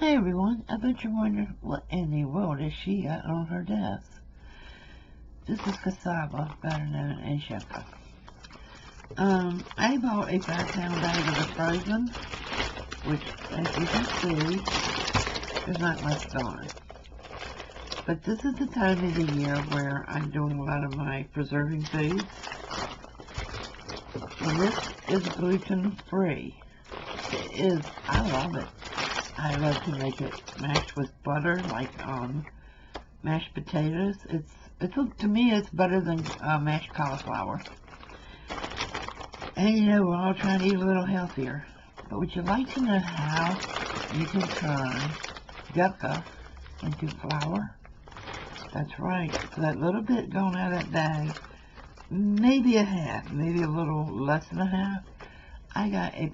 Hi everyone, I bet you're wondering what in the world is she got on her desk. This is cassava, better known as yucca. I bought a 5-pound bag of the frozen, which as you can see, there's not much gone. But this is the time of the year where I'm doing a lot of my preserving foods. And this is gluten free. It is, I love it. I love to make it mashed with butter, like mashed potatoes. To me, it's better than mashed cauliflower. And you know, we're all trying to eat a little healthier. But would you like to know how you can turn yucca into flour? That's right. For that little bit going out of that bag, maybe a half, maybe a little less than a half, I got a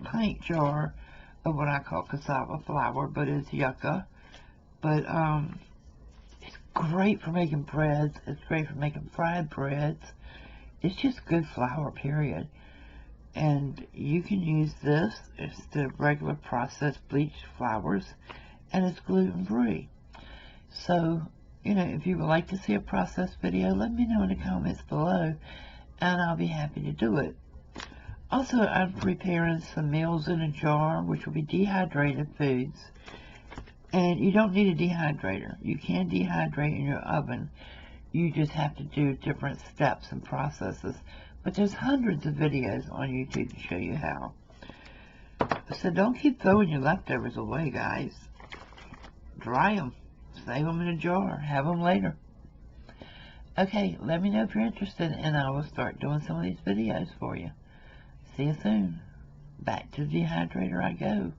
pint jar of what I call cassava flour, but it's yucca. But it's great for making breads. It's great for making fried breads. It's just good flour, period. And you can use this instead of regular processed bleached flours, and it's gluten-free. So, you know, if you would like to see a process video, let me know in the comments below, and I'll be happy to do it. Also, I'm preparing some meals in a jar, which will be dehydrated foods. And you don't need a dehydrator. You can dehydrate in your oven. You just have to do different steps and processes. But there's hundreds of videos on YouTube to show you how. So don't keep throwing your leftovers away, guys. Dry them. Save them in a jar. Have them later. Okay, let me know if you're interested, and I will start doing some of these videos for you. See you soon. Back to the dehydrator I go.